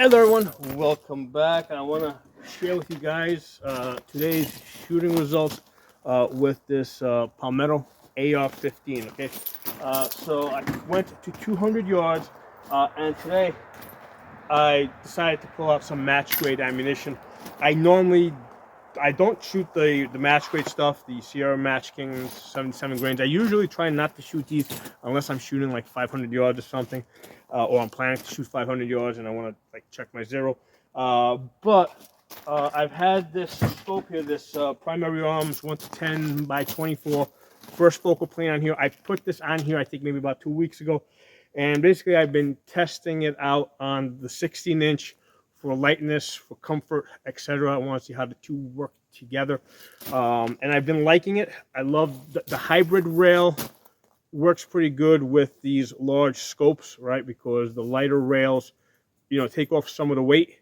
Hello everyone, welcome back. I want to share with you guys today's shooting results with this Palmetto AR-15. Okay, so I went to 200 yards, and today I decided to pull out some match grade ammunition. I don't shoot the match grade stuff, the Sierra Match Kings 77 grains. I usually try not to shoot these unless I'm shooting like 500 yards or something, or I'm planning to shoot 500 yards and I want to like check my zero. But I've had this scope here, this Primary Arms 1 to 10 by 24 first focal plane on here. I put this on here I think maybe about 2 weeks ago, and basically I've been testing it out on the 16-inch for lightness, for comfort, etc. I want to see how the two work together, and I've been liking it. I love the hybrid rail. Works pretty good with these large scopes, right? Because the lighter rails, take off some of the weight,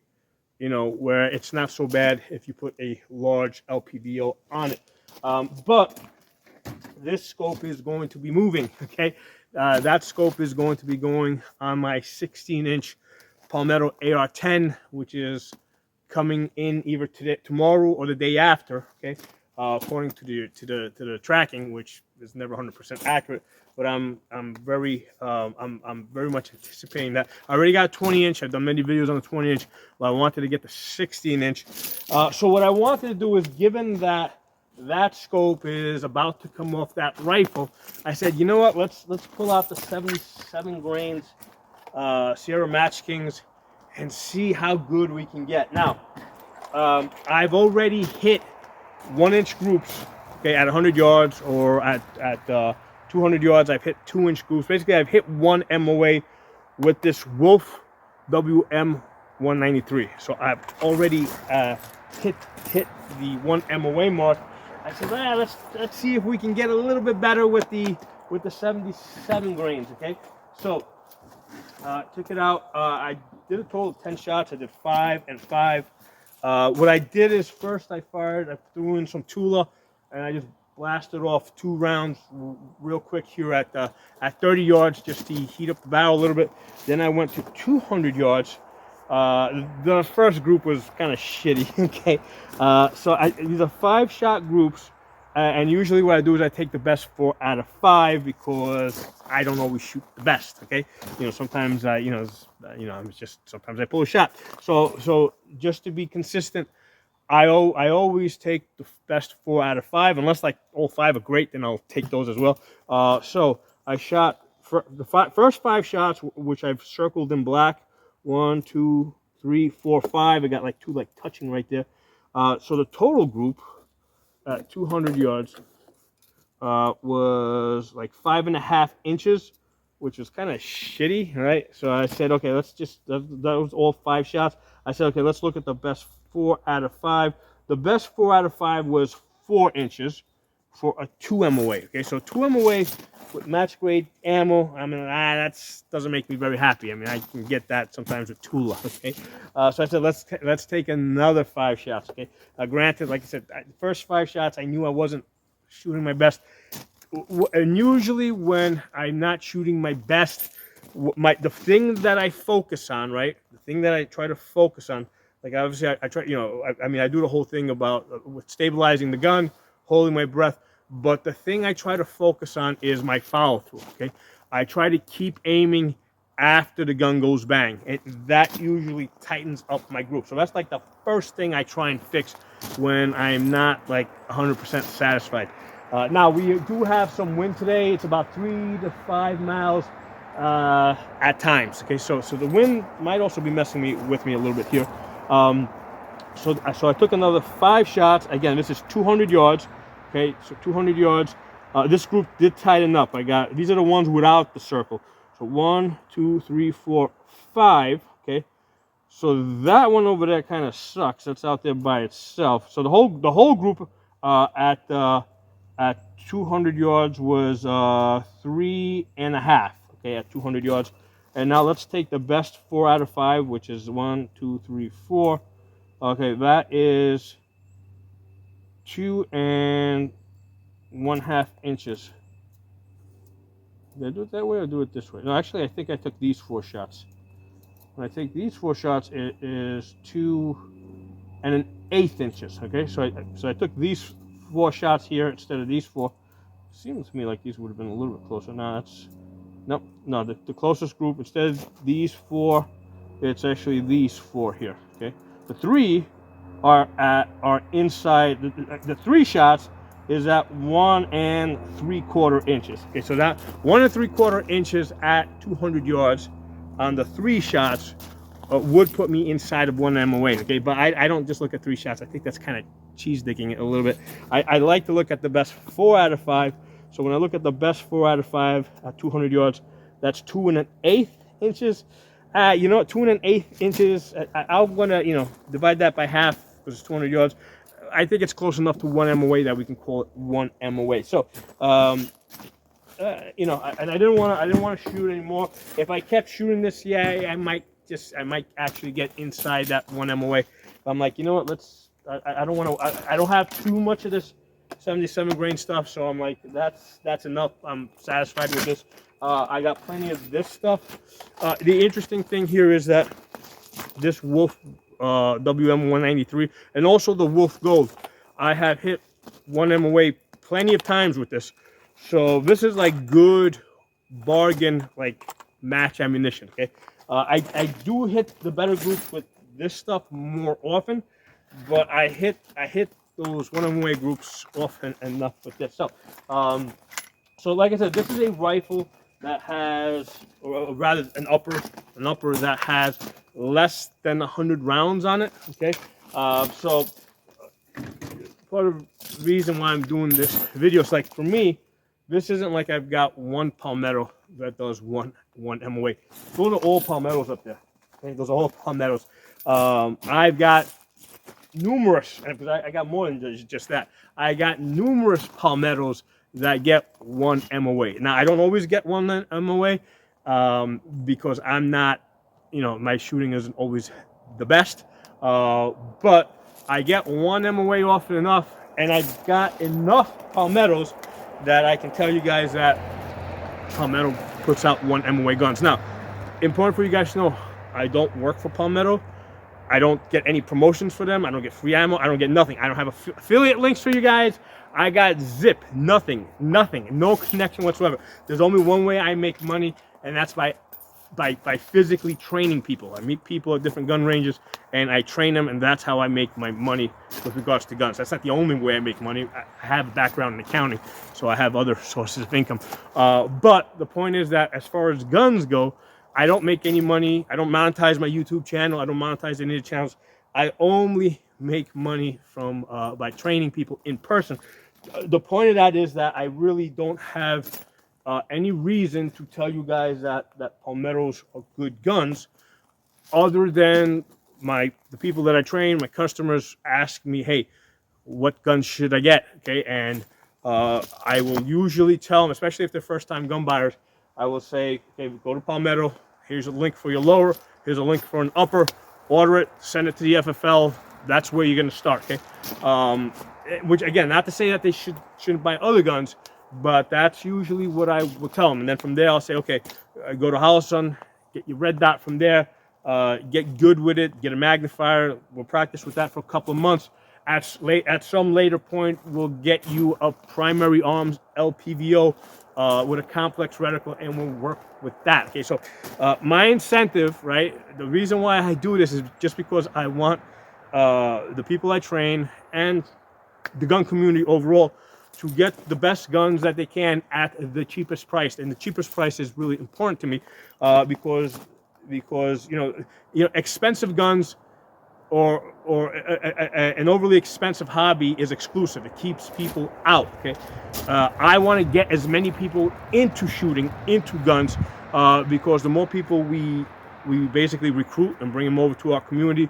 where it's not so bad if you put a large LPVO on it. But this scope is going to be moving, okay? That scope is going to be going on my 16-inch Palmetto AR-10, which is coming in either today, tomorrow, or the day after. Okay, according to the tracking, which is never 100% accurate. But I'm very much anticipating that. I already got a 20-inch. I've done many videos on the 20-inch, but I wanted to get the 16-inch. So what I wanted to do is, given that that scope is about to come off that rifle, I said, you know what? Let's pull out the 77 grains Sierra Match Kings and see how good we can get. Now, I've already hit 1-inch groups, okay, at 100 yards, or at 200 yards. I've hit 2-inch groups. Basically, I've hit one MOA with this Wolf WM 193. So I've already hit the 1 MOA mark. I said, let's see if we can get a little bit better with the 77 grains. Okay, so took it out. I did a total of 10 shots. I did 5 and 5. What I did is, first I threw in some Tula, and I just blasted off 2 rounds real quick here at 30 yards, just to heat up the barrel a little bit. Then I went to 200 yards. The first group was kind of shitty, okay? So these are 5-shot groups. And usually what I do is I take the best 4 out of 5, because I don't always shoot the best, okay? Sometimes I'm just, sometimes I pull a shot. So just to be consistent, I always take the best 4 out of 5, unless like all 5 are great, then I'll take those as well. So I shot the first 5 shots, which I've circled in black. 1, 2, 3, 4, 5. I got like 2 like touching right there. So the total group at 200 yards was like 5.5 inches, which was kind of shitty, right? So I said, okay, that was all 5 shots. I said, okay, let's look at the best 4 out of 5. The best 4 out of 5 was 4 inches for a 2 MOA. Okay, so 2 MOA with match grade ammo. I mean, that doesn't make me very happy. I mean, I can get that sometimes with Tula. Okay, so I said, let's take another 5 shots. Okay, granted, like I said, the first 5 shots I knew I wasn't shooting my best, and usually when I'm not shooting my best, the thing that I focus on, right? The thing that I try to focus on, like obviously I try, I mean, I do the whole thing about with stabilizing the gun, holding my breath. But the thing I try to focus on is my follow through. Okay, I try to keep aiming after the gun goes bang, and that usually tightens up my group. So that's like the first thing I try and fix when I'm not like 100% satisfied. Now we do have some wind today. It's about 3 to 5 miles at times. Okay, so the wind might also be messing with me a little bit here. So I took another 5 shots. Again, this is 200 yards. Okay, so 200 yards. This group did tighten up. These are the ones without the circle. So 1, 2, 3, 4, 5. Okay, so that one over there kind of sucks. That's out there by itself. So the whole group at 200 yards was 3.5. Okay, at 200 yards. And now let's take the best 4 out of 5, which is 1, 2, 3, 4. Okay, that is 2.5 inches. Did I do it that way or do it this way? No, actually, I think I took these 4 shots. when I take these 4 shots, it is 2 1/8 inches. Okay, so I took these 4 shots here instead of these 4. Seems to me like these would have been a little bit closer. No, that's nope. No, the closest group, instead of these 4, it's actually these 4 here. Okay, the 3 are inside. The 3 shots is at 1 3/4 inches. Okay, so that 1 3/4 inches at 200 yards on the 3 shots would put me inside of 1 MOA. Okay, but I don't just look at 3 shots. I think that's kind of cheese digging it a little bit. I like to look at the best 4 out of 5. So when I look at the best 4 out of 5 at 200 yards, that's 2 1/8 inches. You know, 2 1/8 inches. I'm gonna, divide that by half, because it's 200 yards. I think it's close enough to 1 MOA that we can call it 1 MOA. So, and I didn't want to shoot anymore. If I kept shooting this, I might actually get inside that 1 MOA. But I'm like, you know what? I don't want to. I don't have too much of this 77 grain stuff, so I'm like, that's enough. I'm satisfied with this. I got plenty of this stuff. The interesting thing here is that this Wolf WM193 and also the Wolf Gold, I have hit 1 MOA plenty of times with this. So this is like good bargain, like match ammunition. Okay, I do hit the better groups with this stuff more often, but I hit those 1 MOA groups often enough with this. So like I said, this is a rifle that has, or rather an upper that has less than 100 rounds on it. Okay, so part of the reason why I'm doing this video is, like, for me, this isn't like I've got one Palmetto that does one MOA. Those are all Palmettos up there. Okay, those are all Palmettos. I've got numerous, because I got more than just that. I got numerous Palmettos that get 1 MOA. Now, I don't always get 1 MOA because I'm not, my shooting isn't always the best. But I get 1 MOA often enough, and I've got enough Palmettos that I can tell you guys that Palmetto puts out 1 MOA guns. Now, important for you guys to know, I don't work for Palmetto. I don't get any promotions for them. I don't get free ammo. I don't get nothing. I don't have affiliate links for you guys. I got zip, nothing, no connection whatsoever. There's only one way I make money, and that's by physically training people. I meet people at different gun ranges, and I train them, and that's how I make my money with regards to guns. That's not the only way I make money. I have a background in accounting, so I have other sources of income. But the point is that as far as guns go, I don't make any money. I don't monetize my YouTube channel. I don't monetize any of the channels. I only make money from by training people in person. The point of that is that I really don't have any reason to tell you guys that Palmettos are good guns, other than the people that I train, my customers ask me, hey, what guns should I get? Okay, and I will usually tell them, especially if they're first-time gun buyers, I will say, okay, go to Palmetto. Here's a link for your lower. Here's a link for an upper. Order it. Send it to the FFL. That's where you're going to start. Okay. Which, again, not to say that they shouldn't buy other guns, but that's usually what I will tell them. And then from there, I'll say, okay, go to Holosun, get your red dot from there, get good with it, get a magnifier. We'll practice with that for a couple of months. At some later point, we'll get you a primary arms LPVO with a complex reticle, and we'll work with that. Okay, so my incentive, right? The reason why I do this is just because I want the people I train and the gun community overall to get the best guns that they can at the cheapest price. And the cheapest price is really important to me because expensive guns or an overly expensive hobby is exclusive. It keeps people out. Okay, I want to get as many people into shooting, into guns, because the more people we basically recruit and bring them over to our community,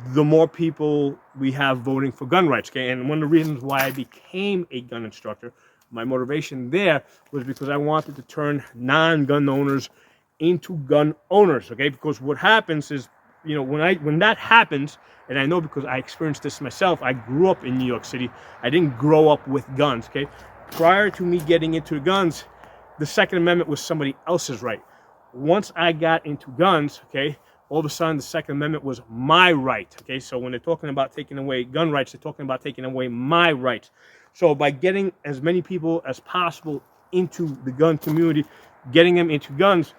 the more people we have voting for gun rights. Okay, and one of the reasons why I became a gun instructor, my motivation there was because I wanted to turn non-gun owners into gun owners. Okay, because what happens is, when that happens, and I know because I experienced this myself, I grew up in New York City. I didn't grow up with guns. Okay, prior to me getting into guns, the Second Amendment was somebody else's right. Once I got into guns, okay, all of a sudden the Second Amendment was my right. Okay, so when they're talking about taking away gun rights, they're talking about taking away my rights. So by getting as many people as possible into the gun community, getting them into guns,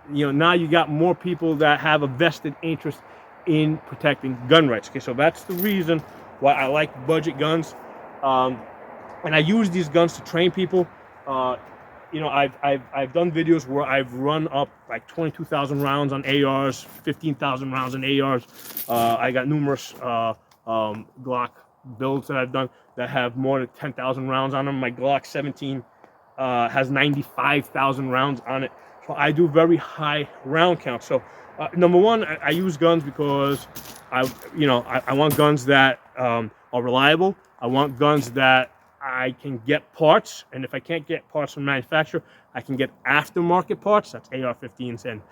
now you got more people that have a vested interest in protecting gun rights. Okay, so that's the reason why I like budget guns, and I use these guns to train people. I've done videos where I've run up like 22,000 rounds on ARs, 15,000 rounds on ARs. I got numerous Glock builds that I've done that have more than 10,000 rounds on them. My Glock 17 has 95,000 rounds on it. So I do very high round count. So number one, I use guns because I want guns that are reliable. I want guns that I can get parts, and if I can't get parts from manufacturer, I can get aftermarket parts. That's AR-15s and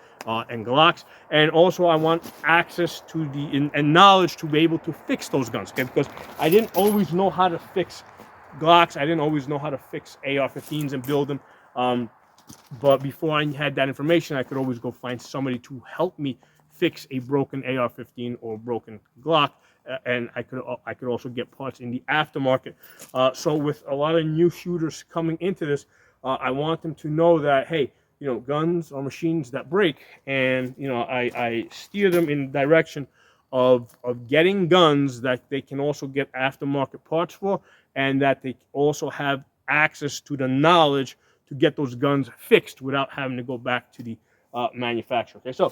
Glocks. And also, I want access to and knowledge to be able to fix those guns. Okay, because I didn't always know how to fix Glocks. I didn't always know how to fix AR-15s and build them. But before I had that information, I could always go find somebody to help me fix a broken AR-15 or broken Glock. And I could also get parts in the aftermarket. So with a lot of new shooters coming into this, I want them to know that, hey, guns are machines that break, and I steer them in the direction of getting guns that they can also get aftermarket parts for, and that they also have access to the knowledge to get those guns fixed without having to go back to the manufacturer. Okay, so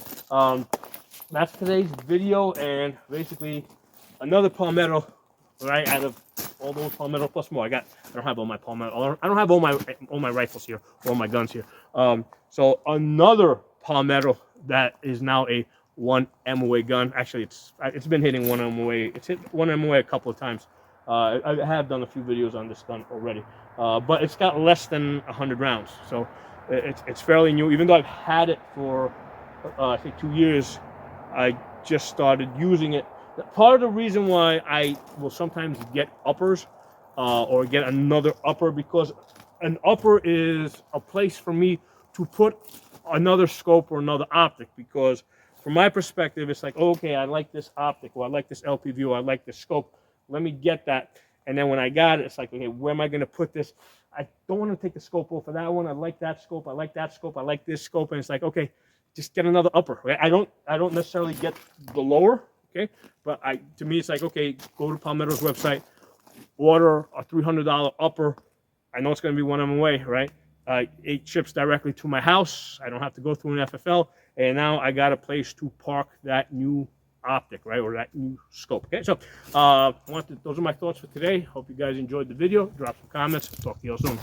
that's today's video, and basically another Palmetto, right? Out of all those Palmetto plus more, I don't have all my Palmetto. I don't have all my rifles here, all my guns here. So another Palmetto that is now a 1 MOA gun. Actually, it's been hitting 1 MOA. It's hit 1 MOA a couple of times. I have done a few videos on this gun already, but it's got less than 100 rounds, so it's fairly new. Even though I've had it for I think 2 years, I just started using it. Part of the reason why I will sometimes get uppers or get another upper, because an upper is a place for me to put another scope or another optic, because from my perspective, it's like, okay, I like this optic, or I like this LPV, or I like this scope. Let me get that. And then when I got it, it's like, okay, where am I going to put this? I don't want to take the scope off of that one. I like that scope. I like that scope. I like this scope. And it's like, okay, just get another upper. Right? I don't necessarily get the lower. Okay, but to me, it's like, okay, go to Palmetto's website, order a $300 upper. I know it's going to be 1 MOA, right? It ships directly to my house. I don't have to go through an FFL, and now I got a place to park that new optic, right, or that new scope. Okay, so those are my thoughts for today. Hope you guys enjoyed the video. Drop some comments. Talk to you all soon.